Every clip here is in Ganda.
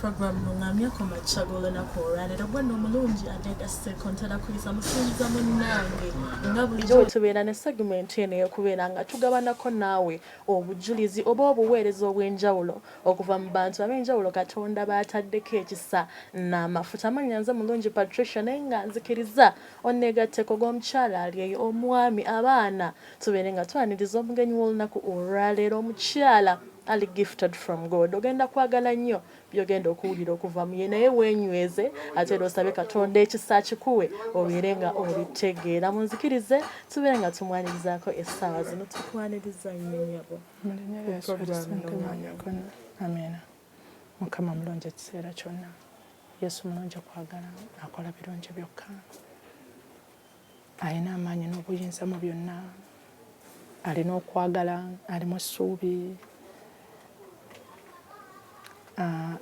program Nungamya koma chagolo na koralero bwana omulungi agenda sekontera kuyisa musinza munnange nga bulijjo tubeera ne segment eno y'okubeera nga tugabanako naawe obujulizi oba obuweereza obw'enjawulo okuva mu bantu ab'enjawulo Katonda baataddeko ekisa n'amafuta. Amannya nze mulungi Patricia naye nga nzikiriza onneegatteko g'omukyala ali eyo omwami abaana tubeere nga twaniriza omugenyi w'olunaku olwaleero omukyala ali gifted from God. Ogenda kwagala nnyo byogenda okuwulira okuva mu ye naye weenyweze ate era osabe Katonda ekisa kikuwe obeere nga obitegeera. Munzikirize tubeere nga tumwanirizaako essaawa zino tukwaniriza nnyo nyabo. Amen. Mukama mulungi ekiseera kyonna. Yesu mulungi okwagala akola birungi byokka. Alina amaanyi n'obuyinza mu byonna. Alina okwagala, alimu essuubi.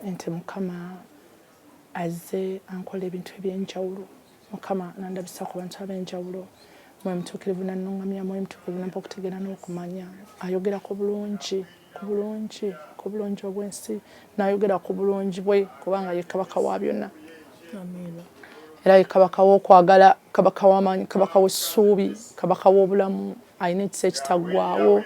Nti Mukama azze ankola ebintu eby'enjawulo. Mukama nandabisa ku bantu ab'enjawulo. Mwe mutuukirivu na Nungamya, mwe mutuukirivu nampa okutegeera n'okumanya. Ayogera ku bulungi obw'ensi, n'ayogera ku bulungi bwe kubanga ye kabaka wa byonna. Amiina. Era ye kabaka w'okwagala, kabaka w'amaanyi, kabaka w'essuubi, kabaka w'obulamu, alina ekisa ekitaggwaawo.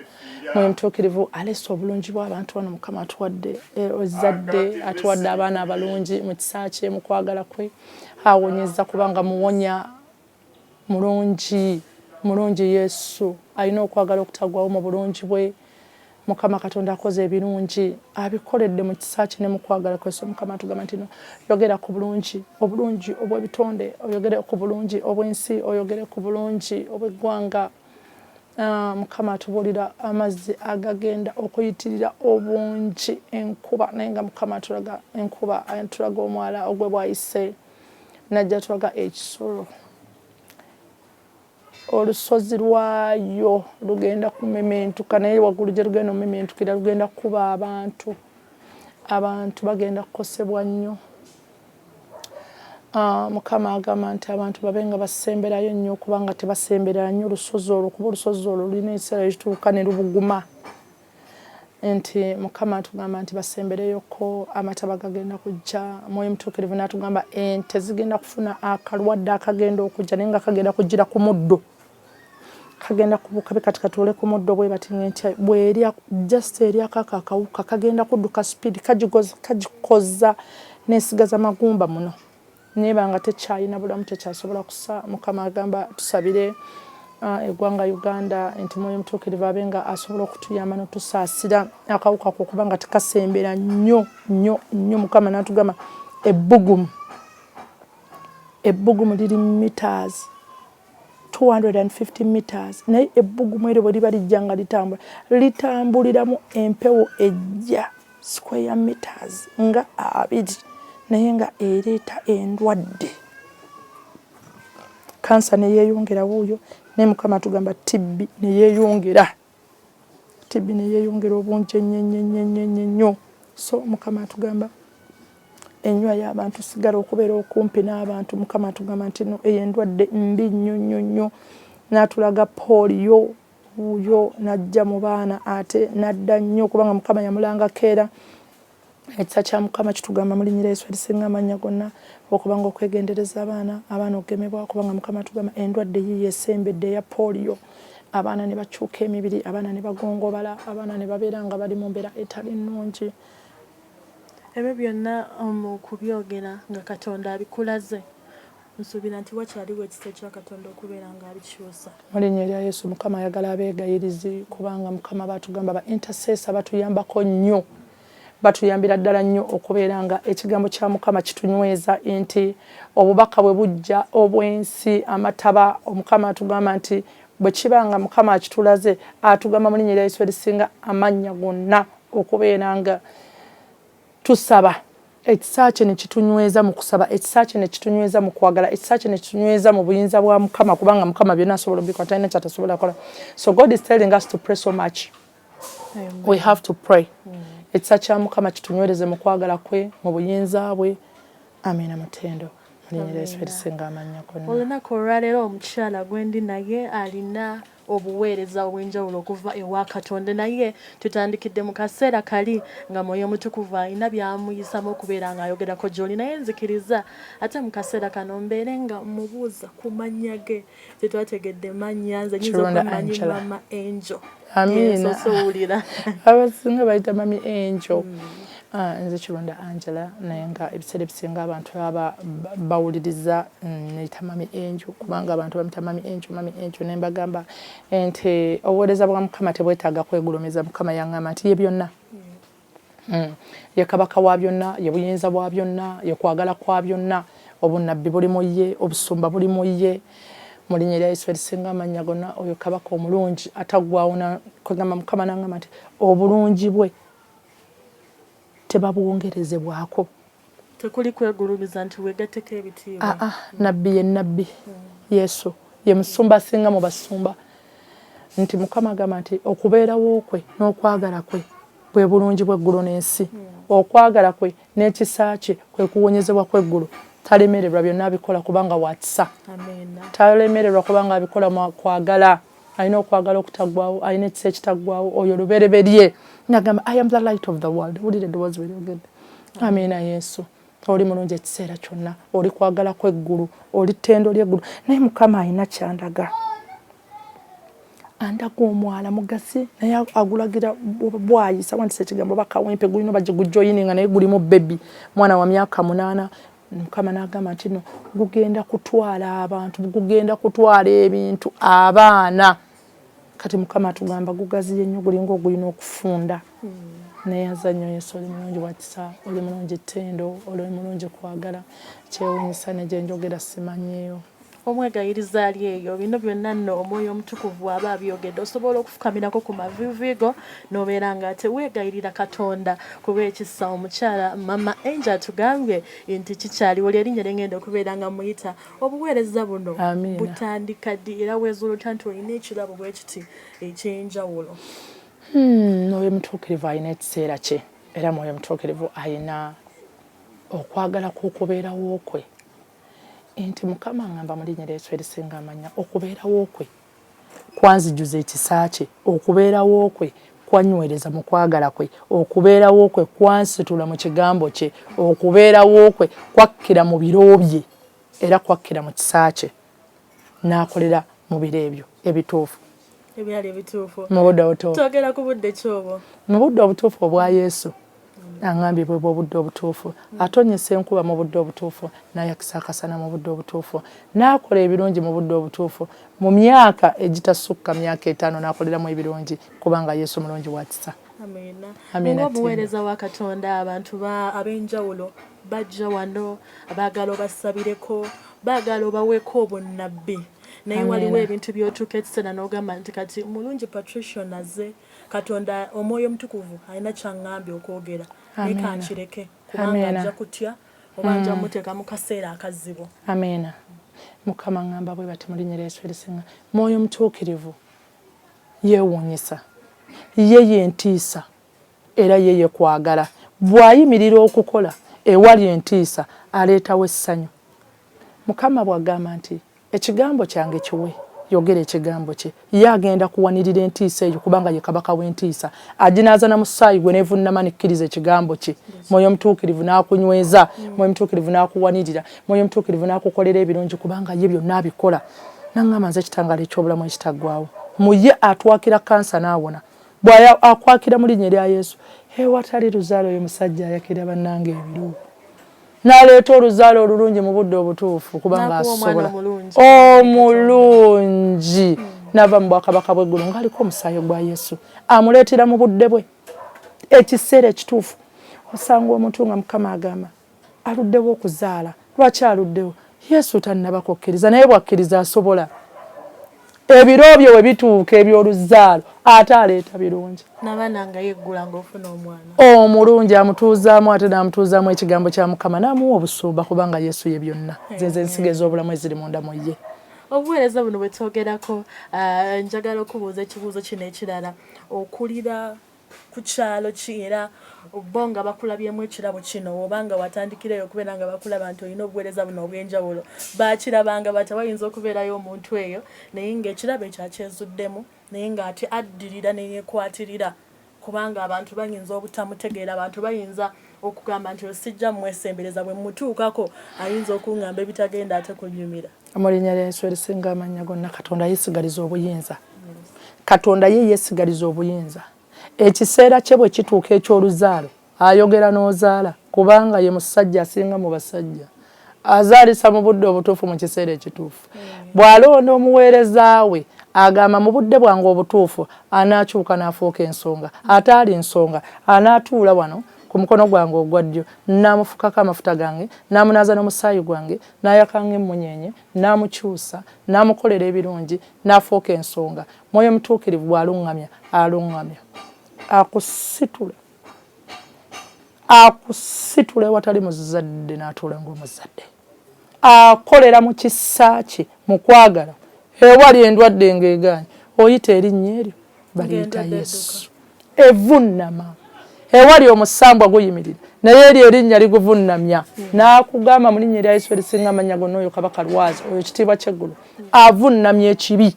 Mwe mutuukirivu aleese obulungi bw'abantu bano Mukama atuwadde ozadde, atuwadde abaana abalungi mu kisa kye, mu kwagala kwe. Awonyezza kubanga muwonya mulungi Yesu. Alina okwagala okutaggwaawo mu bulungi bwe. Mukama Katonda akoze ebirungi abikoledde mu kisa kye ne mu kwagala kwe. So Mukama atugamba nti no yogera ku bulungi obw'ebitonde, oyogere ku bulungi obw'ensi, oyogere ku bulungi obw'eggwanga. Mukama atubuulira amazzi agagenda okuyitirira obungi enkuba naye nga Mukama atulaga enkuba, atulaga omwala ogwe bwayise, najja tulaga ekisolo. Olusozi lwayo lugenda kumementuka naye waggulu gye lugenda omumementukira lugenda kuba abantu bagenda kukosebwa nnyo. Mukama agamba nti abantu babe nga basemberayo nnyo kubanga tebasemberera nnyo olusozi olwo kuba olusozi olwo lulina ekiseera ekituuka ne lubuguma. Nti Mukama atugamba nti basembereyoko, amataba gagenda kujja. Mwoyo Mutuukirivu n'atugamba ente zigenda kufuna akalwadde akagenda okujja naye nga kagenda kujjira ku muddo. Kagenda kubuuka kati katuule ku muddo bwe bati ng'entya bw'erya just eryako akawuka kagenda kudduka speed kagikoza n'esigaza magumba muno. Niba nga tekyalina bulamu tekyasobola kusa. Mukama agamba tusabire eggwanga Uganda nti Mwoyo Mutuukirivu abe nga asobola okutuyamba n'otusaasira akawuka ako kubanga tekasembera nnyo. Mukama n'atugamba ebbugumu liri meters 250 meters naye ebbugumu eryo bwe liba lijja nga litambuliramu empewo ejja square meters nga 2 naye nga ereeta endwadde. Kansa ne yeeyongera wuuyo naye Mukama atugamba tibbi ne yeeyongera obungi ennyo. So Mukama atugamba ennywa y'abantu sigala okubeera okumpi n'abantu. Mukama atugamba nti no eyo endwadde mbi nnyo. N'atulaga polio wuuyo n'ajja mu baana ate n'adda nnyo kubanga Mukama yamulanga keera. Ekisa kya Mukama kitugamba mu linnya lya Yesu erisinga amannya gonna okubanga okwegendereza abaana okugemebwa kubanga Mukama atugamba endwadde yiyo esembedde eya polio. Abaana ne bakyuka emibiri, abaana ne bagongobala, abaana ne babeera nga bali mu mbeera etali nnungi. Ebyo byonna okubyogera nga Katonda abikulaze. Nsuubira nti wakyaliwo ekisa kya Katonda okubeera nga abikyusa. Mu linnya lya Yesu Mukama ayagala abeegayirizi kubanga Mukama batugamba ba intercessor batuyambako nnyo. Batuyambira ddala nnyo okubeera nga ekigambo kya Mukama kitunyweza nti obubaka bwe bujja obw'ensi amataba. Omukama atugamba nti bwe kibanga Mukama akitulaze atugamba mu linnya lya Yesu erisinga amannya gonna okubeera nga tusaba. Ekisa kye ne kitunyweza mu kusaba, ekisa kye ne kitunyweza mu kwagala, ekisa kye ne kitunyweza mu buyinza bwa Mukama kubanga Mukama byonna asobola obikola talina kyatasobola kola. So God is telling us to pray so much. Amen. We have to pray. Ekisa kya Mukama kitunywereze mu kwagala kwe mu buyinza bwe. Amina mutendo. Mu linnya lya Yesu erisinga amannya gonna. Olunaku olwaleero omukyala gwendi naye alina obuweereza obw'enjawulo okuva ewa Katonda naye tutandikidde mu kaseera kali nga Mwoyo Mutukuvu alina by'amuyisamu okubeera ng'ayogerako gy'oli naye nzikiriza ate mu kaseera kano mbeere nga mubuuza ku mannya ge tetwategedde mannya nze nyinza okumanyi Mama Angel. Amina. Sowulira. Abasinga bayita Mami Angel. Nze Kironda Angela naye nga ebiseera ebisinga abantu aba bawuliriza neyita Mami Angel kubanga abantu bamita Mami Angel ne mbagamba nti obuweereza bwa Mukama tebwetaaga kwegulumiza. Mukama yaŋŋamba nti ye byonna. Ye kabaka wa byonna, ye buyinza bwa byonna, ye kwagala kwa byonna, obunnabbi buli mu ye, obusumba buli mu ye. Mu linnya lya Yesu erisinga amannya gonna oyo kabaka omulungi ataggwaawo kwegamba Mukama n'aŋŋamba nti obulungi bwe tebabwongerezebwako. Tekuli kwegulumiza nti weegatteko ebitiibwa. Nabbi ye nabbi. Yesu ye musumba asinga mu basumba. Nti Mukama agamba nti okubeerawo kwe n'okwagala kwe bwe bulungi bw'eggulu n'ensi. Okwagala kwe n'ekisa kye kwe kuwonyezebwa kw'eggulu. Talemererwa byonna abikola kubanga wakisa. Talemererwa kubanga abikola mu kwagala. Alina okwagala okutaggwaawo, alina ekisa ekitaggwaawo, oyo lubereberye. Nagamba I am the light of the world. Wulira eddoboozi bwe lyogedde. Amiina Yesu. Oli mulungi ekiseera kyonna, oli kwagala kw'eggulu, oli ttendo ly'eggulu. Naye Mukama alina kyandaga. Andaga omwala mugasi naye agulagira bwayisa wandisa ekigambo bakawempe gulina bajje gujoyininga naye gulimu baby mwana wa myaka 8. Mukama n'agamba nti no gugenda kutwala abantu, gugenda kutwala ebintu abaana. Kati Mukama atugamba gugaziye nnyo gulinga ogulina okufunda. Naye azannyo Yesu oli mulungi wakisa, oli mulungi ttendo, oli mulungi kwagala. Kyewuunyisa ne gye njogera simanyeeyo. Omwegayiriza ali eyo bino byonna nno Omwoyo Omutukuvu aba abyogedde osobola okufukamirako ku maviiviigo n'obeera nga teweegayirira Katonda kuba ekisa. Omukyala Mama Angel atugambye nti kikyaliwo erinnya lye okubeera nga muyita obuweereza buno butandika ddi era weezuulutya nti olina ekirabo bwe kiti eky'enjawulo. Mwoyo Mutuukirivu alina ekiseera kye era Mwoyo Mutuukirivu alina okwagala kw'okubeerawo kwe. Nti Mukama ngamba mu linnya lya Yesu erisinga amannya okubeerawo kwe kwanzijuza ekisa kye, okubeerawo kwe kwanywereza mu kwagala kwe, okubeerawo kwe kwansitula mu kigambo kye, okubeerawo kwe kwakkira mu biro bye era kwakkira mu kisa kye n'akolera mu biro ebyo ebituufu. Ebyali ebituufu. Mu budde obutuufu. Twogera ku budde kyobo. Mu budde obutuufu obwa Yesu. Angambye bwe obudde obutuufu. Atonyesa enkuba mu budde obutuufu. N'ayakisa akasana mu budde obutuufu. N'akola ebirungi mu budde obutuufu. Mu myaka egitasukka myaka 5 n'akoleramu ebirungi kubanga Yesu mulungi wakisa. Amina. Obuweereza wa Katonda abantu ab'enjawulo bajja wano baagala obasabireko, baagala obaweeko obunnabbi. Naye waliwo ebintu by'otuuka ekiseera n'ogamba nti kati mulungi Patricia naze Katonda Omwoyo Omutukuvu alina kyangambye okwogera naye kankireke kubanga ajja kutya oba nja muteeka mu kaseera akazibu. Amina. Mukama ngamba bwe bati mu linnya lya Yesu erisinga Mwoyo Mutuukirivu yeewuunyisa, ye yentiisa era ye kwagala. Bw'ayimirira okukola ewali entiisa aleetawo essanyu. Mukama bw'agamba nti ekigambo kyange kiwe yogera ekigambo kye, ye agenda kuwanirira entiisa eyo kubanga ye kabaka w'entiisa. Aginaaza na musaayi gwe neevunnama nekkiriza ekigambo kye. Mwoyo Mutuukirivu n'akunyweza, Mwoyo Mutuukirivu n'akuwanirira, Mwoyo Mutuukirivu n'akukolera ebirungi kubanga ye byonna abikola. N'aŋŋamba nze ekitangaala eky'obulamu ekitaggwaawo. Mu ye atwakira kansa n'awona. Bw'akwakira mu linnya lya Yesu ewatali luzaalo oyo musajja ayakira bannange ebiro. N'aleeta oluzaalo olulungi mu budde obutuufu kubanga asobola. Omulungi n'ava mu bwakabaka bw'eggulu ng'aliko omusaayi gwa Yesu. Amuleetera mu budde bwe ekiseera ekituufu. Osanga omuntu nga Mukama agamba aluddewo okuzaala. Lwaki aluddewo? Yesu tannaba kukkiriza naye bw'akkiriza asobola. Ebiro bye we bituuka eby'oluzaalo ate aleeta birungi. N'abaana nga yeggula ng'ofuna omwana. Omulungi amutuuzaamu ate n'amutuuzaamu ekigambo kya Mukama n'amuwa obusumba kubanga Yesu ye byonna. Ze ensigo ez'obulamu eziri munda mu ye. Obuweereza buno bwe twogerako njagala okubuuza ekibuuzo kino ekirala. Okulira ku kyalo kiera bo nga bakulabyemu ekirabo kino obanga watandikireyo okubeera nga bakulaba nti olina obuweereza buno obw'enjawulo baakirabanga bata wayinza okubeerayo omuntu eyo naye ng'ekirabo ekyakyezuddemu naye ng'ate addirira neyeekwatirira kubanga abantu bayinza obutamutegeera abantu bayinza okugamba nti osijja mwesembereza bwe mutuukako ayinza okuŋŋamba ebitagenda ate kunyumira. Amulinnya lya Yesu erisinga amannya gonna Katonda yeesigaliza obuyinza. Katonda ye yeesigaliza obuyinza. Ekiseera kye bwe kituuka eky'oluzaalo ayogera n'ozaala kubanga ye musajja asinga mu basajja. Azaalisa mu budde obutuufu mu kiseera ekituufu. Bw'alonda omuweereza we agamba mu budde bwange obutuufu anaakyuka n'afuuka ensonga. Ataali ensonga anaatuula wano ku mukono gwange ogwa ddyo n'amufukako amafuta gange n'amunaaza n'omusaayi gwange n'ayakanga emmunyenye n'amukyusa n'amukolera ebirungi n'afuuka ensonga. Mwoyo mutuukirivu bw'aluŋŋamya aluŋŋamya. Akusitula watali muzadde n'atuula ng'omuzadde. Akolera mu kisa kye mu kwagala ewali endwadde ng'egaanye oyita erinnya eryo baliyita Yesu. Evunnama ewali omusambwa guyimirira naye eryo erinnya liguvunnamya n'akugamba mu linnya erya Yesu erisinga amannya gonna oyo kabaka lwazi oyo kitiibwa ky'eggulu avunnamya ekibi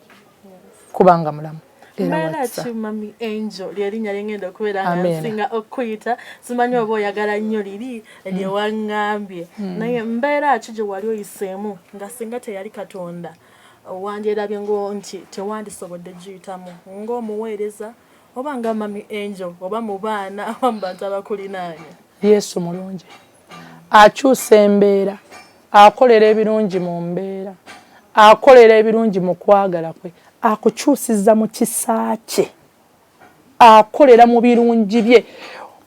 kubanga mulamu. Mara Mami Angel lyerinnya lyengenda okubeera nga nsinga okuyita simanyi oba oyagala nnyo liri lyewaŋŋambye naye mbeera ki gye wali oyiseemu nga singa teyali Katonda wandyerabye nti tewandisobodde giyitamu ng'omuweereza oba nga Mami Angel oba mu baana oba mu bantu abakulinaanya. Yesu mulungi akyusa embeera akolera ebirungi mu mbeera akolera ebirungi mu kwagala kwe akukyusiza mu kisa kye akolera mu birungi bye.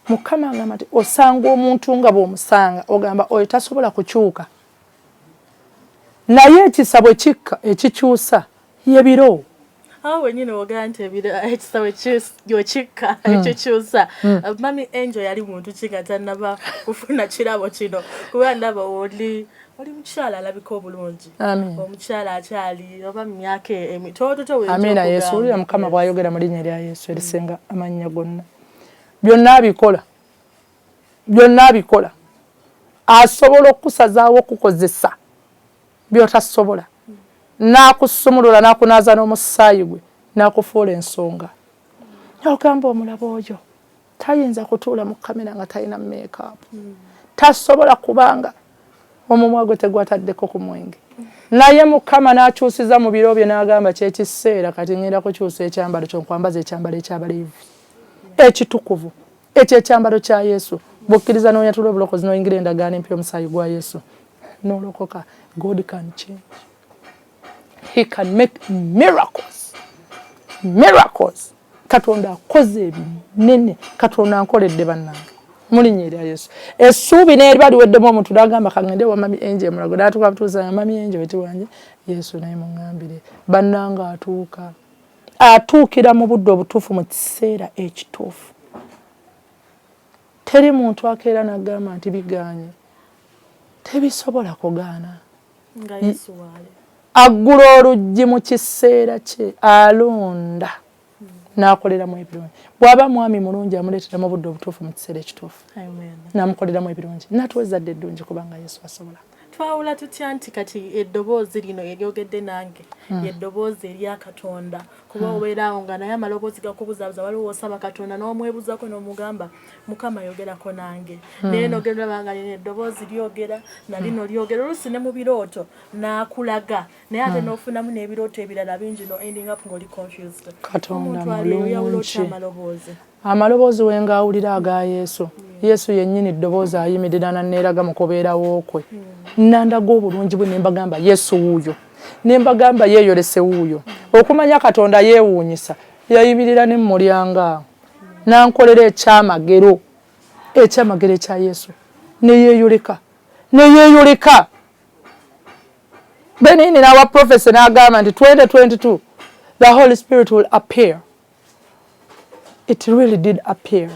Mukama agamba nti osanga omuntu nga bw'omusanga ogamba oyo tasobola kukyuka naye ekisa bwe kikka ekikyusa yebiro. Awo wenyini ogamba nti ekisa bwe kikka ekikyusa. Mami Angel yali muntu ki nga tannaba kufuna kirabo kino kuba ndaba oli mukyala alabika obulungi. Omukyala akyali oba mu myaka emitototo. Amina. Yesu wulira Mukama bw'ayogera mu linnya lya Yesu erisinga amannya gonna. Byonna abikola asobola okusazaawo okukozesa by'otasobola n'akusumulula n'akunaaza n'omusaayi gwe n'akufuula ensonga. Ogamba omulaba oyo tayinza kutuula mu kamera nga talina make-up. Tasobola kubanga omumwa gwe tegwataddeko ku mwenge. Naye Mukama n'akyusiza mu biro bye n'agamba kyekiseera kati ngenda kukyusa ekyambalo ky'onkwambaza ekyambalo eky'abaleevi ekitukuvu ekyo ekyambalo kya Yesu. Bw'okkiriza n'oyatula obulokozi n'oyingira endagaano empya omusaayi gwa Yesu n'olokoka. God can change. He can make miracles. Katonda akoze ebinene. Katonda ankoledde bannange mu linnya erya Yesu. Essuubi n'eriba liweddemu omuntu n'agamba kangende wa Mami Angel mulago n'atuuka butuusa Mami Angel weti wange Yesu naye muŋŋambire. Bannange atuukira mu budde obutuufu mu kiseera ekituufu. Teri muntu akeera n'agamba nti biganye. Tebisobola kugaana. Nga Yesu wali. Aggula oluggi mu kiseera kye alonda n'akoleramu ebirungi. Bw'aba mwami mulungi amuleetera mu budde obutuufu mu kiseera ekituufu. N'amukoleramu ebirungi. Natuwa ezzadde eddungi kubanga Yesu asobola. Twawula tutya nti kati eddoboozi lino eryogedde nange eddoboozi erya Katonda kuba obeerawo nga naye amaloboozi gakubuzaabuza waliwo osaba Katonda n'omwebuzako n'omugamba Mukama yogerako nange naye nogerabanga lino eddoboozi lyogera na lino lyogera oluusi ne mu birooto n'akulaga naye ate n'ofunamu n'ebirooto ebirala bingi no ending up ng'oli confused. Katonda mulungi. Amaloboozi wengawulira aga Yesu. Yesu yennyini eddoboozi ayimirira n'anneeraga mu kubeerawo kwe. Nandaga obulungi bwe nembagamba Yesu wuuyo. Nembagamba yeeyolese wuuyo. Okumanya Katonda yeewuunyisa yayimirira ne mmulyango n'ankolera ekyamagero ekya Yesu. Neyeeyoleka. Benini n'awa prophecy n'agamba nti 2022 the Holy Spirit will appear. It really did appear.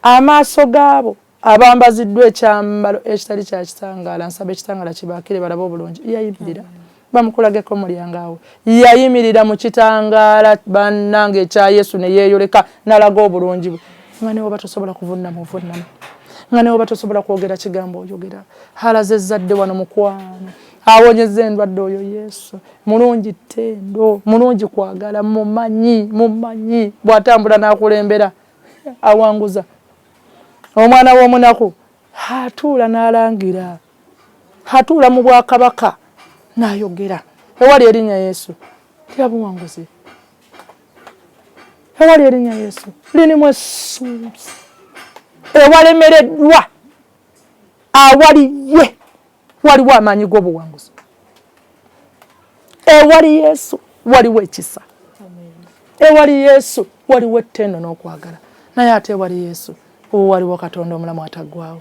Amaaso gaabo abambaziddwa ekyambalo ekitali kya kitangaala nsaba ekitangaala kibaakire balaba obulungi yayimirira bamukulageko mulyango awo yayimirira mu kitangaala bannange ekya Yesu ne yeeyoleka n'alaga obulungi bwe nga ne bw'oba tosobola kuvunnama ovunnama, nga ne bw'oba tosobola kwogera kigambo oyogera. Alaze ezzadde wano mukwano, awonyezza endwadde oyo Yesu. Mulungi ttendo, mulungi kwagala, mumanyi bw'atambula n'akulembera awanguza. Omwana w'omunaku atuula n'alangira, atuula mu bwakabaka n'ayogera. Ewali erinnya Yesu lya buwanguzi, ewali erinnya Yesu lirimu essuubi. Ewalemereddwa awali ye waliwo amaanyi g'obuwanguzi. Ewali Yesu waliwo ekisa, ewali Yesu waliwo ettendo n'okwagala. Naye ate ewali Yesu waliwo Katonda omulamu ataggwaawo.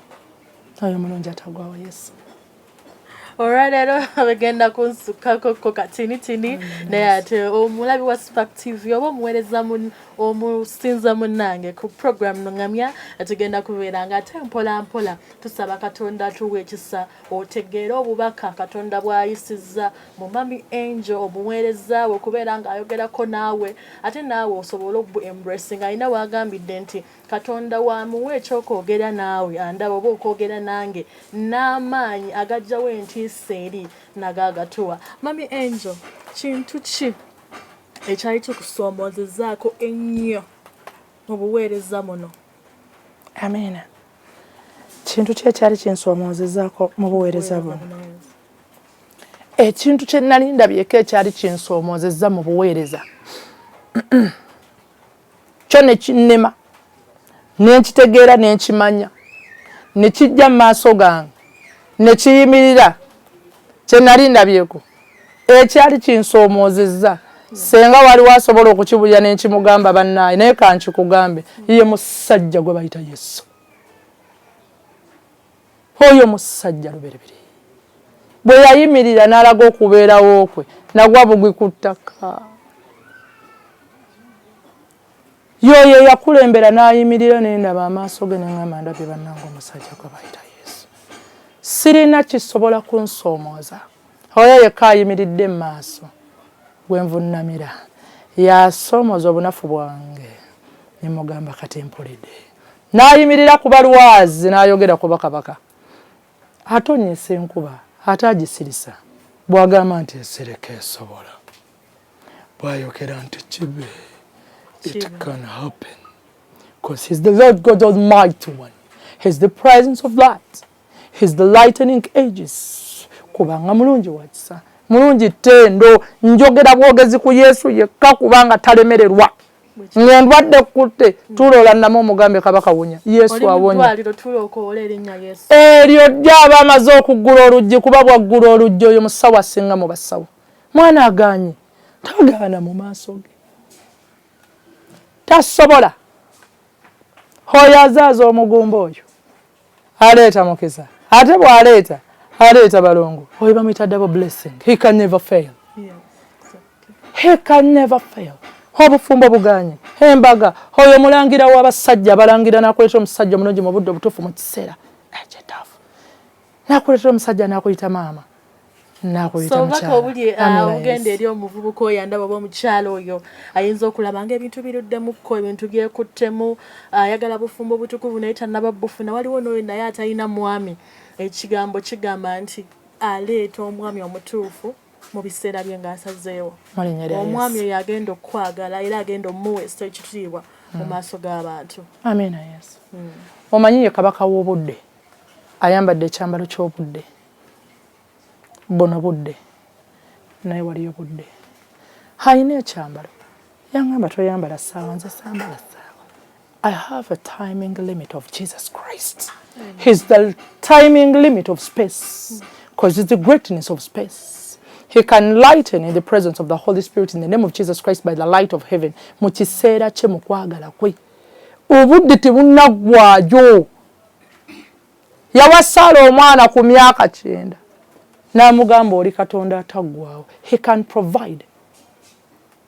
Oyo mulungi ataggwaawo Yesu. Olwaleero bagenda kunsukako katinitini naye ate omulabi wa Spark TV oba omuweereza omusinza munnange ku program Nungamya tugenda kubeera nga ate mpola mpola tusaba Katonda atuwe ekisa otegeera obubaka Katonda bw'ayisizza mu Mami Angel omuweereza we okubeera ng'ayogerako naawe ate naawe osobole obu-embracing. Alina wagambidde nti Katonda wamuwe ekyokwogera naawe andaba oba okwogera nange n'amaanyi agajjawo entiisa eri nago agatuwa. Mami Angel, kintu ki ekyali kikusoomoozezaako ennyo mu buweereza muno? Amiina. Kintu ki ekyali kinsoomoozezzaako mu buweereza buno? Ekintu kye nali ndabyeko ekyali kinsoomoozezza mu buweereza kyo ne kinnema, ne nkitegeera ne nkimanya, ne kijja mu maaso gange, ne kiyimirira. Kye nali ndabyeko ekyali kinsoomoozezza, senga waliwo asobola okukibulya ne nkimugamba bannaaye, naye kankikugambe, ye musajja gwe bayita Yesu. Oyo musajja luberebere bwe yayimirira n'alaga okubeerawo kwe nagwa bugwi ku ttaka. Yoyo yakulembera n'ayimirira ne ndaba amaaso ge ne ŋŋamba ndabye bannange omusajja gwe bayita Yesu. Sirina kisobola kunsoomooza. Oyo yekka ayimiridde mu maaso gwe nvunnamira yasoomooza obunafu bwange ne mugamba kati mpulidde. N'ayimirira ku balwazi n'ayogera ku bakabaka. Atonnyesa enkuba ate agisirisa bw'agamba nti esereka esobola, bw'ayogera nti kibe. It can happen because he's the Lord God Almighty One. He's the presence of light. He's the lightening ages. Kubanga mulungi wakisa, mulungi ttendo, njogera bwogezi ku Yesu yekka kubanga talemererwa. Ng'endwadde kutte tulola namu omugambe kabaka wonya. Yesu awonya. Eryo gy'aba amaze okuggula oluggi kuba bwaggula oluggi oyo musawo asinga mu basawo. Mwana aganye tagaana mu maaso ge. Tasobola. Oyo azaaza omugumba oyo aleeta mukisa, ate bw'aleeta aleeta balongo. Oyo bamuyita double blessing. He can never fail. Yeah, exactly. He can never fail. Obufumbo buganye embaga oyo mulangira w'abasajja balangira nakuleeta omusajja omulungi mu budde obutuufu mu kiseera ekitaafu. Nakuleeta omusajja nakuyita maama, nakuyita mukyala. So obuli ogenda eri omuvubuka oyo andaba oba omukyala oyo ayinza okulaba ng'ebintu biruddemukko, ebintu byekuttemu, ayagala bufumbo butukuvu naye tannaba bufuna. Waliwo n'oyo naye atalina mwami. Ekigambo kigamba nti aleeta omwami omutuufu mu biseera bye ng'asazeewo. Omwami oyo agenda okwagala era agenda omuweesa ekitiibwa mu maaso g'abantu. Amiina Yesu. Omanyi ye kabaka w'obudde ayambadde ekyambalo ky'obudde, buno budde naye waliyo budde. Ayina ekyambalo yaŋŋamba toyambala ssaawa, nze sambala ssaawa. I have a timing limit of Jesus Christ. He's the timing limit of space because it's the greatness of space. He can lighten in the presence of the Holy Spirit in the name of Jesus Christ by the light of heaven. Mu kiseera kye mu kwagala kwe. Obudde tebunaggwaayo. Yawasaala omwana ku myaka 9. N'amugamba oli Katonda ataggwaawo. He can provide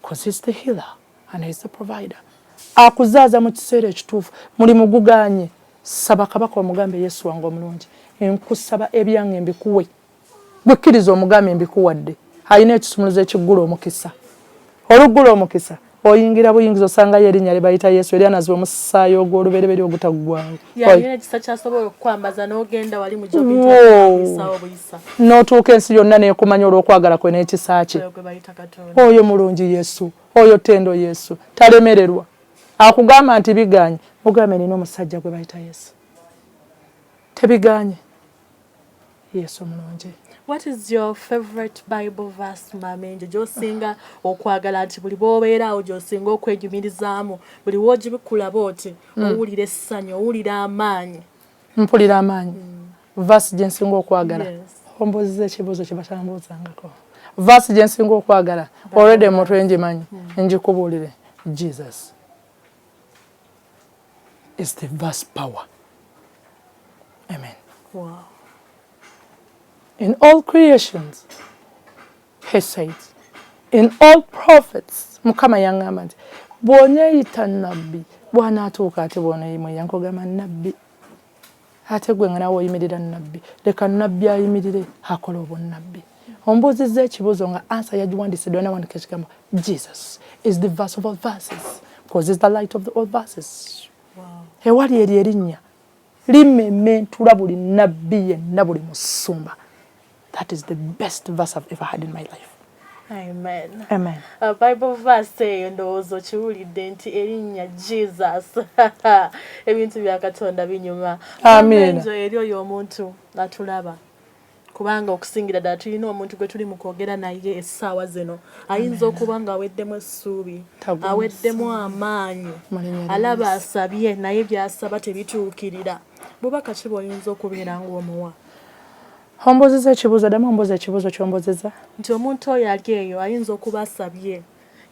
because he's the healer and he's the provider. Akuzaaza mu kiseera ekituufu. Mulimu guganye. Saba kabaka omugambe Yesu wange omulungi. Nkusaba ebyange mbikuwe. Bwekiriza omugambe mbikuwadde. Ayina ekisumuluzo ekiggula omukisa. Oluggula omukisa oyingira buyingiza osanga erinnya lye bayita Yesu era anazibwa omusaayi ogw'olubereberye ogutaggwaawo. Yalina ekisa kyasobola okukwambaza n'ogenda wali mu gy'obuyisa obuyisa. N'otuuka ensi yonna n'ekumanya olw'okwagala kwe n'ekisa kye. Oyo mulungi Yesu, oyo ttendo Yesu, talemererwa. Akugamba nti biganye, mugambe nina omusajja gwe bayita Yesu. Tebiganye. Yesu mulungi. What is your favorite Bible verse, Mamenje? Gy'osinga okwagala nti buli bw'obeeraawo gy'osinga okwenyumirizaamu, buli w'ogibikula booti, owulira essanyu, owulira amaanyi. Mpulira amaanyi. Verse gye nsinga okwagala. Ombuuziza ekibuuzo kye batambuuzangako. Verse gye nsinga okwagala. Already mutwe ngimanyi. Ngikubuulire. Jesus is the verse power. Amen. Wow. In all creations, he says, in all prophets, Mukama yangamba nti bw'oneeyita nabbi bw'anaatuuka ate bw'oneeyimwe yankogama nabbi ate gwe nga nawe oyimirira nabbi leka nabbi ayimirire akola obunnabbi. Ombuuzizza ekibuuzo nga ansa yagiwandiisidde nawandika ekigambo Jesus is the verse of all verses because it's the light of all verses. Ewali eri erinnya limementula buli nabbi yenna buli musumba. That is the best verse I've ever had in my life. Amen. Amen. Bible verse eyo ndowooza okiwulidde nti erinnya Jesus ebintu bya Katonda binyuma. Amen. Eri oyo omuntu atulaba kubanga okusingira ddala tulina omuntu gwe tuli mu kwogera naye essaawa zino ayinza okuba nga aweddemu essuubi, aweddemu amaanyi, alaba asabye naye by'asaba tebituukirira. Bubaka ki bw'oyinza okubeera ng'omuwa? Ombuuziza ekibuuzo ddamu ombuuza ekibuuzo ky'ombuuziza. Nti omuntu oyo ali eyo ayinza okuba asabye,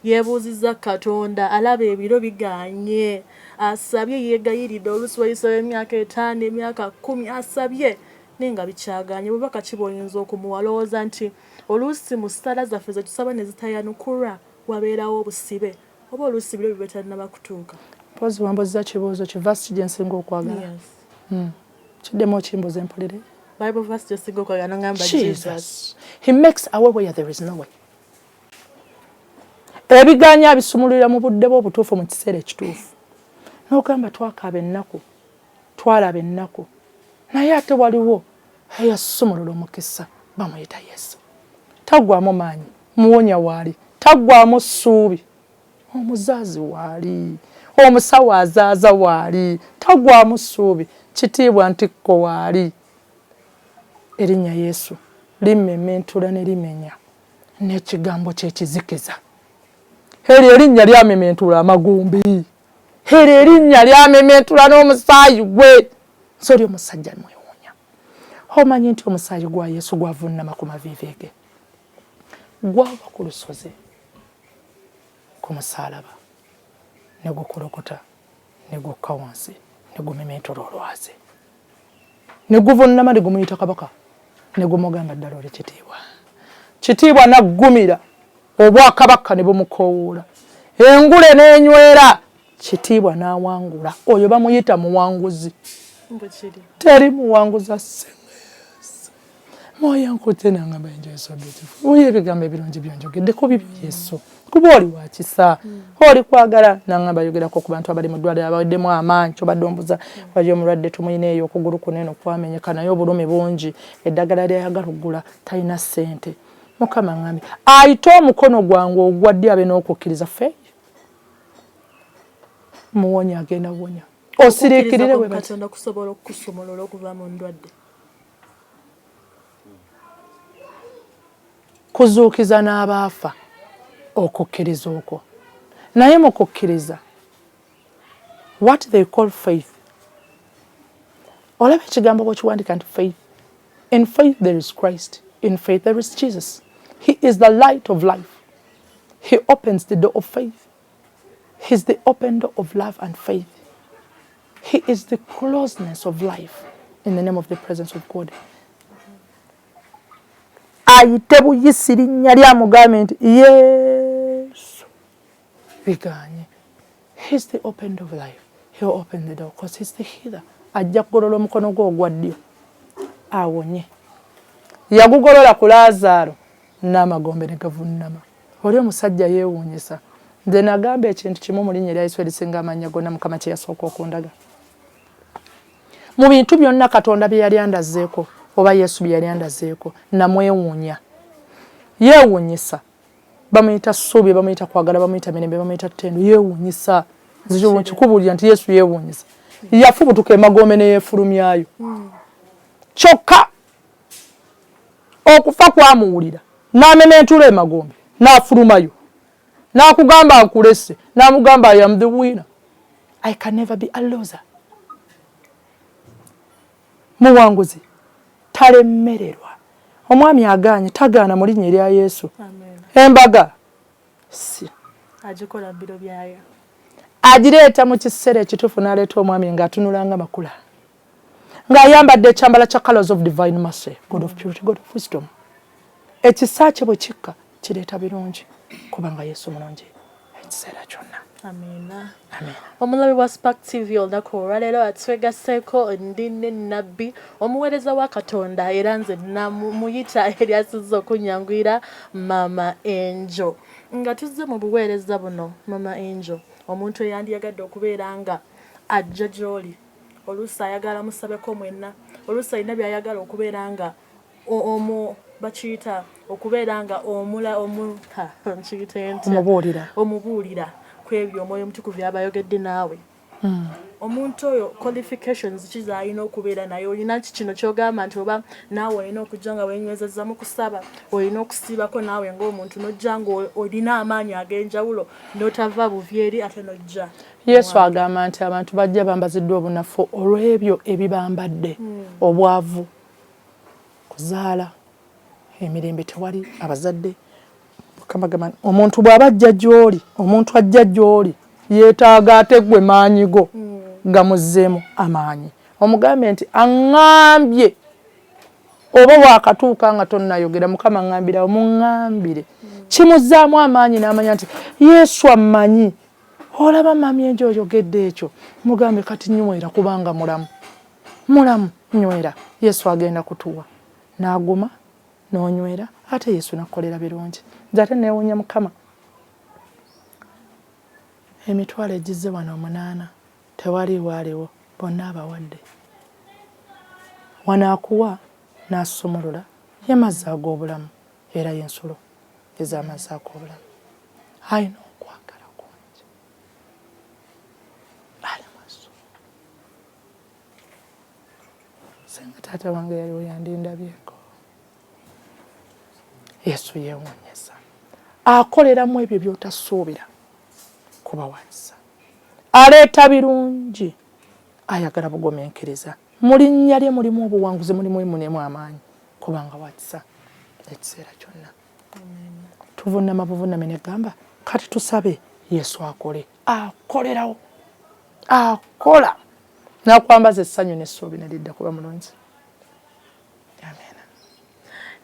yeebuuzizza Katonda, alaba ebiro biganye, asabye yeegayiridde oluusi wayisa emyaka 5 emyaka 10 asabye naye nga bikyaganye. Bubaka ki bw'oyinza okumuwa? Lowooza nti oluusi mu ssala zaffe ze tusaba ne zitayanukulwa wabeerawo obusibe oba oluusi biro bibe tannaba kutuuka. Mpozi wambuuziza kibuuzo ki verse gye nsinga okwagala. Kiddemu okimbuuza empulire. Bible verse gy'osinga okwagala n'ogamba Jesus. He makes a way where there is no way. Ebiganye abisumululira mu budde bw'obutuufu mu kiseera ekituufu. N'ogamba twakaaba ennaku, twalaba ennaku. Naye ate waliwo eyasumulula omukisa bamuyita Yesu. Taggwaamu maanyi, muwonya waali. Taggwaamu ssuubi, omuzaazi waali. Omusawo azaaza waali. Taggwaamu ssuubi, kitiibwa ntikko waali. Erinnya Yesu limementula ne limenya n'ekigambo kyekizikiza. Eryo erinnya lyamementula amagumbi. Eryo erinnya lyamementula n'omusaayi gwe. So oli omusajja mwewuunya. Omanyi nti omusaayi gwa Yesu gwavunnama ku maviivi ge. Gwava ku lusozi ku musaalaba ne gukolokota ne gukka wansi ne gumementula olwazi. Ne guvunnama ne gumuyita kabaka. Ne gumugamba ddala oli kitiibwa. Kitiibwa naggumira obwakabaka ne bumukoowoola. Engule n'enywera kitiibwa n'awangula. Oyo bamuyita muwanguzi. Teri muwanguzi asenga Yesu. Moyo nkute nangamba enjoy so beautiful. Oyo ebigambo ebirungi byonjogedde ku bibyo Yesu. Kuba oli wa kisa. Oli kwagala nangamba yogerako ku bantu abali mu ddwaliro abaweddemu amaanyi kyobadde ombuza wali omulwadde tumuyina eyo okugulu kunene okwamenyeka naye obulumi bungi eddagala lyayagala oggula talina ssente. Mukama ngambye ayite omukono gwange ogwa ddyo abe n'okukkiriza faith. Muwonya agenda wonya. Osiriikirire we Katonda kusobola okusumulula okuva mu ndwadde. Kuzuukiza n'abaafa okukkiriza okwo. Naye mu kukkiriza what they call faith. Olaba ekigambo bw'okiwandika nti faith. In faith there is Christ. In faith there is Jesus. He is the light of life. He opens the door of faith. He is the open door of love and faith. He is the closeness of life in the name of the presence of God. Ayite buyisi linnya lya mugambe nti Yesu biganye. He's the open door of life. He'll open the door because he's the healer. Ajja kugolola omukono gwe ogwa ddyo awonye. Yagugolola ku Laazaalo n'amagombe ne gavunnama. Oli omusajja yeewuunyisa nze nagamba ekintu kimu mu linnya lya Yesu erisinga amannya gonna Mukama kye yasooka okundaga. Mu bintu byonna Katonda bye yali andazeeko oba Yesu bye yali andazeeko namwewuunya. Yeewuunyisa. Bamuyita ssuubi, bamuyita kwagala, bamuyita mirembe, bamuyita ttendo. Yeewuunyisa. Nze kyo nkikubuulira nti Yesu yeewuunyisa. Yafubutuka emagombe ne yeefulumyayo. Kyokka okufa kwamuwulira n'amema entulo emagombe n'afulumayo n'akugamba akulese n'amugamba I am the winner. I can never be a loser. Muwanguzi talemmererwa. Omwami agaanye tagaana mu linnya erya Yesu. Embaga si agikola biro byayo. Agireeta mu kiseera ekituufu n'aleeta omwami ng'atunulanga makula. Ng'ayambadde ekyambala kya Colors of Divine Mercy, God of Purity, God of Wisdom. Ekisa kye bwe kikka kireeta birungi kubanga Yesu mulungi ekiseera kyonna. Amina. Amen. Omulabi wa Spark TV olunaku olwaleero atwegasseeko ndinne nnabbi omuweereza wa Katonda era nze namuyita eryasizza okunyangwira Mama Angel. Nga tuzze mu buweereza buno Mama Angel, omuntu eyandiyagadde okubeera nga ajja gy'oli. Oluusi ayagala musabeko mwenna. Oluusi alina by'ayagala okubeera nga bakiyita okubeera nga omubuulira kwebyo omwoyo omutukuvu yabayogedde naawe. Omuntu oyo qualifications kizaalina okubeera naye olina kino kyogamba nti oba naawe olina okujja nga weenywezezza mu kusaba, olina okusiibako naawe ng'omuntu n'ojja ng'olina amaanyi ag'enjawulo n'otava buvyeri ate n'ojja. Yesu agamba nti abantu bajja bambaziddwa obunafu olw'ebyo ebibambadde, obwavu, kuzaala, emirembe tewali, abazadde. Kamagamba omuntu bw'aba ajja gy'oli, omuntu ajja gy'oli yeetaaga ateggwe maanyi go gamuzzeemu amaanyi. Omugambe nti aŋŋambye oba bw'akatuuka nga tonnayogera Mukama aŋŋambira omuŋŋambire. Kimuzzaamu amaanyi n'amanya nti Yesu ammanyi. Olaba mami enjo oyogedde ekyo. Mugambe kati nywera kubanga mulamu. Mulamu nywera. Yesu agenda kutuwa. N'aguma n'onywera ate Yesu nakolera birungi. Nze ate neewuunya Mukama. Emitwalo egizze wano 8 tewali waaliwo bonna abawadde. Wanaakuwa n'asumulula y'amazzi ag'obulamu era y'ensulo ez'amazzi ag'obulamu. Ayina okwagala kungi. Ali maso. Senga taata wange yaliwo yandindabyeko. Yesu yeewuunyisa. Akoleramu ebyo by'otasuubira kubawanisa. Aleeta birungi. Ayagala bugomenkeriza. Mu linnya lye mulimu obuwanguzi, mulimu emunemu amaanyi kubanga wakisa ekiseera kyonna. Tuvunnama buvunname ne gamba kati tusabe Yesu akole. Akolerawo. Akola. Nakwambaza essanyu n'essuubi ne lidda kuba mulungi.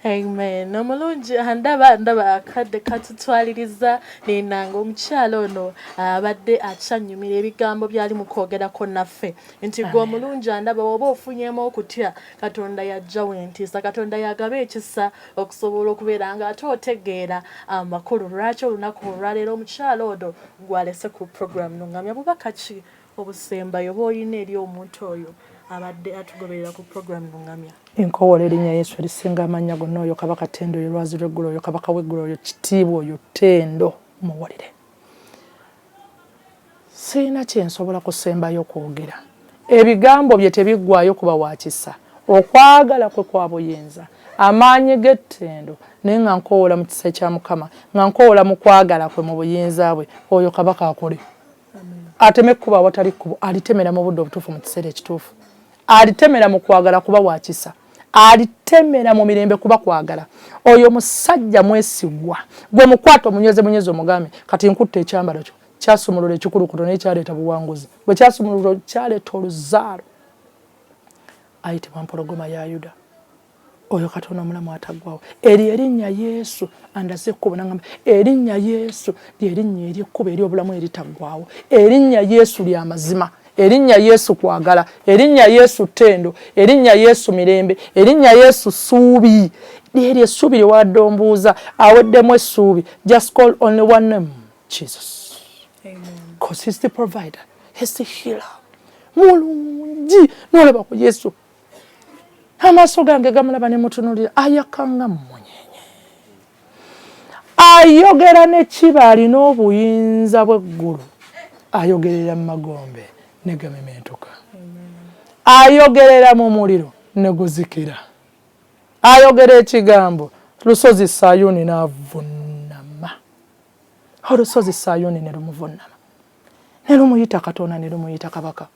Amen. Omulungi ndaba akadde katutwaliriza nenanga omukyalo ono abadde akyanyumira ebigambo byali mu kwogerako naffe nti gwe omulungi ndaba oba ofunyemu okutya Katonda yajja wentiisa, Katonda yagaba ekisa okusobola okubeera nga ate otegeera amakulu. Lwaki olunaku olwaleero omukyalo ono gwalese ku program Nungamya bubaka ki obusembayo bw'olina eri omuntu oyo abadde atugoberera ku program Nungamya? Enkowole erinnya Yesu erisinga amannya gonna oyo kabaka Ttendo, oyo lwazi lw'eggulu, oyo kabaka w'eggulu, oyo kitiibwa, oyo Ttendo muwulire. Sirina kye nsobola kusembayo kwogera. Ebigambo bye tebiggwaayo kuba wakisa. Okwagala kwe kwa buyinza, amaanyi g'Ettendo, naye nga nkowoola mu kisa kya Mukama, nga nkowoola mu kwagala kwe mu buyinza bwe, oyo kabaka akole. Ateme kuba watali kubo, alitemera mu budde obutuufu mu kiseera ekituufu. Alitemera mu kwagala kuba wakisa. Alitemera mu mirembe kuba kwagala. Oyo musajja mwesigwa. Gwe mukwata omunyweze omugambe kati nkutte ekyambalo kyo. Kyasumulula ekikulukuto n'ekyaleeta buwanguzi. Bwe kyasumulula kyaleeta oluzaalo. Ayitibwa mpologoma ya Yuda. Oyo Katonda omulamu ataggwawo. Erinnya Yesu andaze ekkubo n'agamba erinnya Yesu ly'erinnya ery'ekkubo ery'obulamu eritaggwawo. Erinnya Yesu lya mazima. Erinnya Yesu kwagala. Erinnya Yesu Ttendo. Erinnya Yesu mirembe. Erinnya Yesu ssuubi. Lyeri essuubi lye wadde ombuuza aweddemu essuubi. Just call only one name, Jesus. because he's the provider, he's the healer. Mulungi nolaba ku Yesu amaaso gange gamulaba ne mutunulira ayakanga mmunyenye ayogera n'ekkiba alina obuyinza bw'eggulu ayogerera mu magombe ne gamementuka ayogerera mu muliro ne guzikira ayogera ekigambo lusozi Sayuni n'avunnama olusozi Sayuni ne lumuvunnama ne lumuyita Katonda ne lumuyita kabaka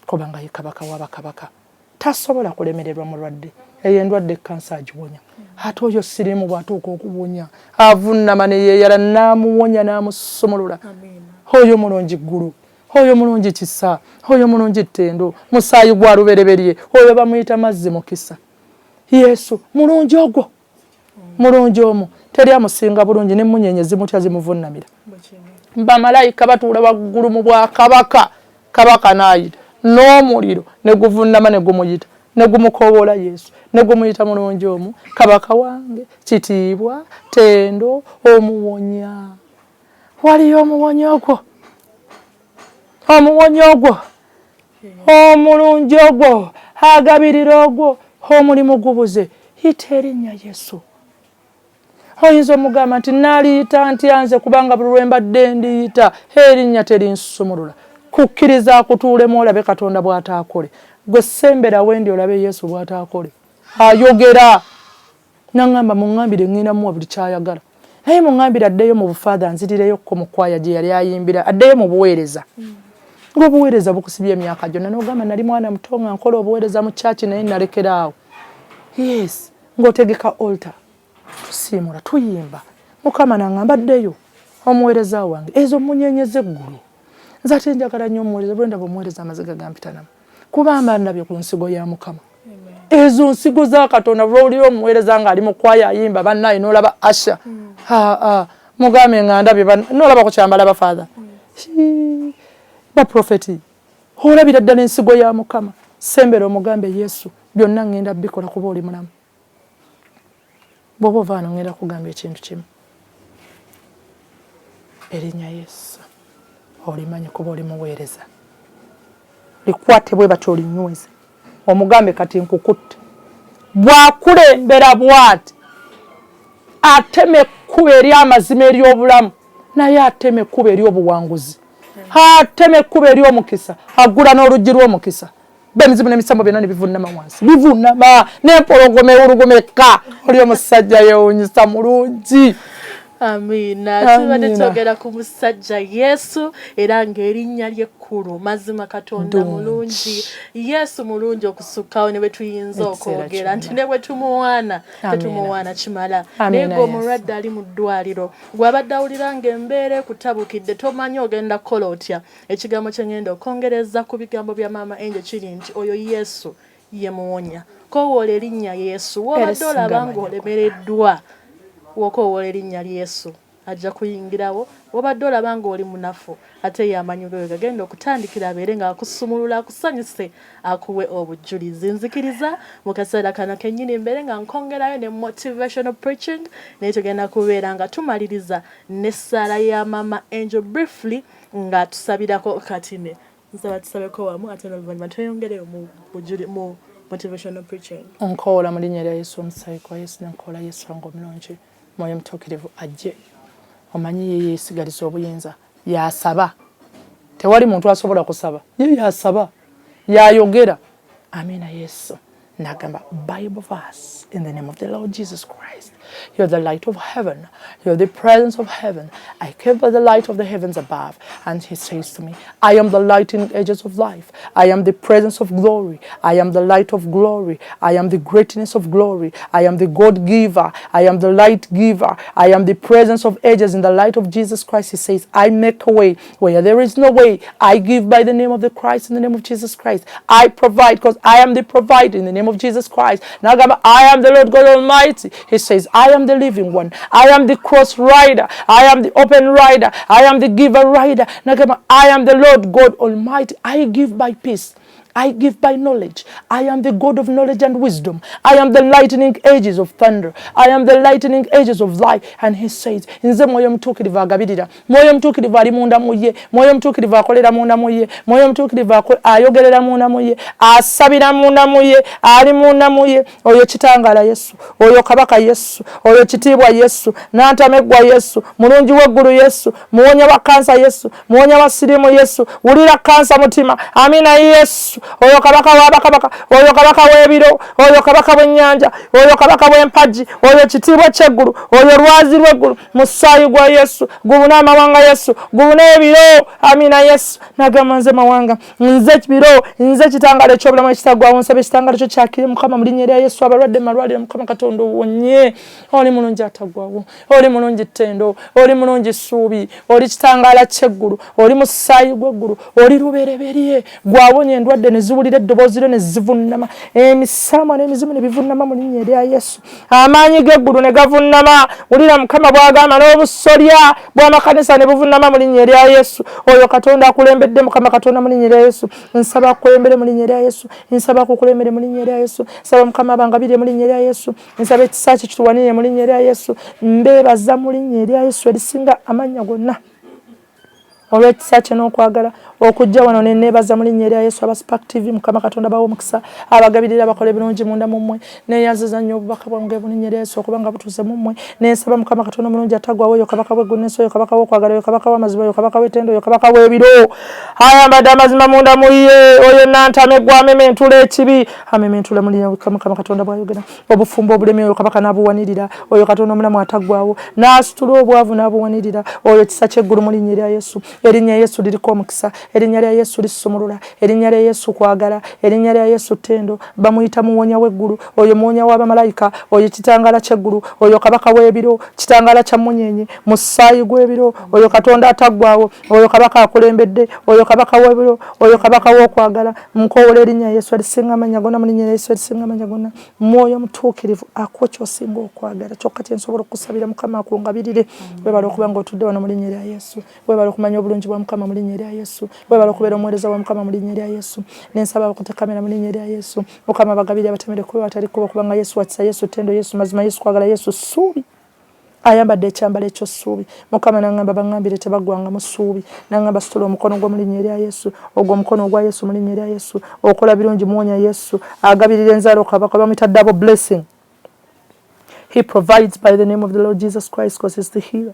kubanga ye kabaka w'abakabaka tasobola kulemererwa mulwadde eyo endwadde kansa agiwonya ate oyo sirimu bw'atuuka okuwonya avunnama ne yeeyala n'amuwonya n'amusumulula oyo mulungi ggulu oyo mulungi kisa oyo mulungi ttendo musaayi gwa lubereberye oyo bamuyita mazzi mukisa Yesu mulungi ogwo mulungi omu teri amusinga bulungi n'emmunyenye zimutya zimuvunnamira bamalayika batuula waggulu mu bwakabaka kabaka n'ayita n'omuliro ne guvunnama ne gumuyita ne gumukoowola Yesu ne gumuyita mulungi omu kabaka wange kitiibwa ttendo omuwonya waliyo omuwonya ogwo omulungi ogwo agabirira ogwo omulimu gubuze yita erinnya Yesu oyinza omugamba nti naaliyita ntyanze kubanga buli lwe mbadde ndiyita erinnya terinsumulula kukkiriza akutuulemu olabe Katonda bw'ataakole gwe sembera wendi olabe Yesu bw'ataakole ayogera naŋŋamba muŋŋambire ŋŋenda muwa buli kyayagala naye muŋŋambire addeyo mu bufaadha nzirireyokko mu kwaya gye yali ayimbira addeyo mu buweereza ng'obuweereza bukusibye emyaka gyonna n'ogamba nali mwana muto nga nkola obuweereza mu kyaki naye nalekeraawo yes ng'otegeka altar tusiimula tuyimba Mukama n'aŋŋamba addeyo omuweereza wange ezo munyenyeze eggulu nze ate njagala nnyo omuweereza bwe ndaba omuweereza amaziga gampitanamu kubanga ndabye ku nsigo ya Mukama ezo nsigo za Katonda lw'oli omuweereza ng'ali mu kwaya ayimba bannaye n'olaba Asha mugambe nga ndabye n'olaba ku kyambala bafaatha baprofeti olabira ddala ensigo ya Mukama sembera omugambe Yesu byonna ngenda bikola kuba oli mulamu bw'oba ovaano ngenda kugamba ekintu kimu erinnya Yesu olimanyi kuba oli muweereza likwate bwe batyo olinyweze omugambe kati nkukutte bw'akulembera bw'ati ateme ekkubo ery'amazima ery'obulamu naye ateme ekkubo ery'obuwanguzi ateme ekkubo ery'omukisa agula n'oluggi lw'omukisa bemizimu n'emisambo byonna ne bivunnama wansi bivunnama n'empologoma ewulugumeka oli omusajja yeewuunyisa mulungi Amina. Tubadde twogera ku musajja Yesu era ng'erinnya lye kkulu mazima Katonda mulungi Yesu mulungi okusukkawo ne bwe tuyinza okwogera nti ne bwe tumuwaana tetumuwaana kimala naye gwe omulwadde ali mu ddwaliro gw'abadde awulira ng'embeera ekutabukidde tomanyi ogenda kukola otya ekigambo kye ngenda okwongereza ku bigambo bya Maama Angel kiri nti oyo Yesu ye muwonya koowoola erinnya Yesu w'obadde olaba ng'olemereddwa wokoowola erinnya Yesu ajja kuyingirawo wabadde olaba ng'oli munafu ate yamanyi lwe gagenda okutandikira abeere ng'akusumulula akusanyuse akuwe obujulizi nzikiriza mu kaseera kano kennyini mbeere nga nkongerayo ne motivational preaching naye tugenda kubeera nga tumaliriza n'essaala ya Maama Angel briefly nga tusabirako katine nsaba tusabeko wamu ate n'oluvannyuma tweyongereyo mu motivational preaching. Nkoola mu linnya lya Yesu omusaayi kwa Yesu nenkoola Yesu wange omulungi mwoyo mutuukirivu ajje omanyi ye yeesigaliza obuyinza yasaba tewali muntu asobola kusaba ye yasaba yayogera amina Yesu n'agamba Bible verse in the name of the Lord Jesus Christ. You're the light of heaven. You're the presence of heaven. I came by the light of the heavens above. And he says to me, I am the light in the edges of life. I am the presence of glory. I am the light of glory. I am the greatness of glory. I am the God giver. I am the light giver. I am the presence of edges in the light of Jesus Christ. He says, I make a way where there is no way. I give by the name of the Christ in the name of Jesus Christ. I provide because I am the provider in the name of Jesus Christ. Now I am the Lord God Almighty. He says, I am the living one. I am the cross rider. I am the open rider. I am the giver rider. Now I am the Lord God Almighty. I give by peace. I give by knowledge. I am the God of knowledge and wisdom. I am the lightning edges of thunder. I am the lightning edges of light. And he says, nze mwoyo mtuukirivu agabirira, mwoyo mtuukirivu ali munda mu ye, mwoyo mtuukirivu akolera munda mu ye, mwoyo mtuukirivu ayogerera munda mu ye, asabira munda mu ye, ali munda mu ye. Oyo kitangala Yesu, oyo kabaka Yesu, oyo kitiibwa Yesu, n'antamegwa Yesu, mulungi w'eggulu Yesu, muwonya wa kansa Yesu, muwonya wa sirimu Yesu, wulira kansa mutima. Amina Yesu. Oyo kabaka w'abakabaka, oyo kabaka w'ebiro, oyo kabaka w'ennyanja, oyo kabaka w'empagi, oyo kitiibwa ky'eggulu, oyo lwazi lw'eggulu, musaayi gwa Yesu gubuna amawanga Yesu, gubuna ebiro. Amina Yesu. Nagamba nze mawanga, nze biro, nze kitangala eky'obulamu ekitagwawo, nsabe ekitangala ekyo kyakire Mukama mu linnya lya Yesu. Abalwadde malwalire Mukama Katonda owonye. Oli mulungi atagwawo, oli mulungi ttendo, oli mulungi ssuubi, oli kitangala ky'eggulu, oli musaayi gw'eggulu, oli lubereberye gwawonye endwadde ne ziwulira eddoboozi lyo ne zivunnama, emisama n'emizimu ne bivunnama mu linnya lya Yesu. Amaanyi g'eggulu ne gavunnama, wulira Mukama bw'agamba, n'obusolya bw'amakanisa ne buvunnama mu linnya lya Yesu. Oyo Katonda akulembedde Mukama Katonda mu linnya lya Yesu. Nsaba akulembere mu linnya lya Yesu. Nsaba akukulembere mu linnya lya Yesu. Nsaba Mukama abangabire mu linnya lya Yesu. Nsaba ekisa kye kituwanire mu linnya lya Yesu. Mbeebaza mu linnya lya Yesu erisinga amannya gonna olw'ekisa kye n'okwagala okujja wano ne neebaza mu linnya lya Yesu. Aba Spark TV Mukama Katonda bawo omukisa, abagabirira abakola ebirungi munda mu mmwe, neeyanziza nnyo obubaka bwange mu linnya lya Yesu okuba nga butuuze mu mmwe. Nensaba Mukama Katonda omulungi atagwawo, oyo kabaka w'eggulu n'ensi, oyo kabaka w'okwagala, oyo kabaka w'amazima, oyo kabaka w'ettendo, oyo kabaka w'ebiro, ayambadde amazima munda mu ye, oyo nantamegwa amementula ekibi, amementula mu linnya Mukama Katonda bw'ayogera. Obufumbo obulemi oyo kabaka n'abuwanirira, oyo Katonda omulamu atagwawo, n'asitula obwavu n'abuwanirira, oyo kisa ky'eggulu mu linnya lya Yesu. Erinnya Yesu liriko omukisa, erinnya lya Yesu lisumulula, erinnya lya Yesu kwagala, erinnya lya Yesu ttendo. Bamuyita muwonya w'eggulu, oyo muwonya w'abamalayika, oyo kitangala ky'eggulu, oyo kabaka w'ebiro, kitangala kya munyenye, musaayi gw'ebiro, oyo Katonda ataggwawo, oyo kabaka akulembedde, oyo kabaka w'ebiro, oyo kabaka w'okwagala. Mukowole erinnya Yesu erisinga amannya gonna, mu linnya lya Yesu erisinga amannya gonna. Mwoyo mutuukirivu akuwa ky'osinga okwagala, kyokka kye nsobola okusabira Mukama akungabirire. Webala okuba ng'otudde wano mu linnya lya Yesu, webala okumanya obulungi bwa Mukama mu linnya lya Yesu, webala okubeera omuweereza wa Mukama mu linnya lya Yesu. Nensaba abakutte kamera mu linnya lya Yesu. Mukama bagabire abatemere kuba batali kuba kubanga Yesu wakisa, Yesu ttendo, Yesu mazima, Yesu kwagala, Yesu ssuubi. Ayambadde ekyambalo eky'essuubi. Mukama n'angamba baŋŋambire tebaggwanga mu ssuubi. N'angamba situla omukono gwo mu linnya lya Yesu, ogwo omukono ogwa Yesu mu linnya lya Yesu. Okola birungi muwonya Yesu, agabirira enzaalo kabaka, bamuyita double blessing. He provides by the name of the Lord Jesus Christ because he's the healer.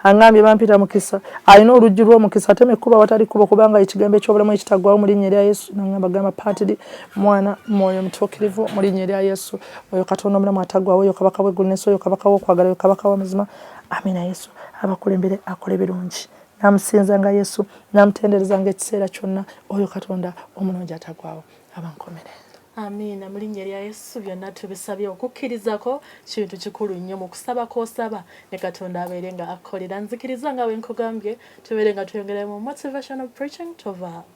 Angambye bampita mukisa, alina oluggi lw'omukisa, ateme ekkuba watali kkuba kubanga ekigambo eky'obulamu ekitaggwawo mu linnya lya Yesu. N'angamba gamba Patiri mwana mwoyo mutuukirivu mu linnya lya Yesu. Oyo Katonda omulamu ataggwawo, oyo kabaka w'eggulu n'ensi, oyo kabaka w'okwagala, oyo kabaka w'amazima. Amina Yesu. Abakulembere akole birungi. Namusinzanga Yesu, namutenderezanga ekiseera kyonna. Oyo Katonda omulungi ataggwawo. Abankomerere. Amina mu linnya lya Yesu byonna tubisabye okukkirizako kintu kikulu nnyo mu kusaba kw'osaba ne Katonda abeere nga akolera. Nzikiriza nga bwe nkugambye tubeere nga tweyongera mu motivational preaching tova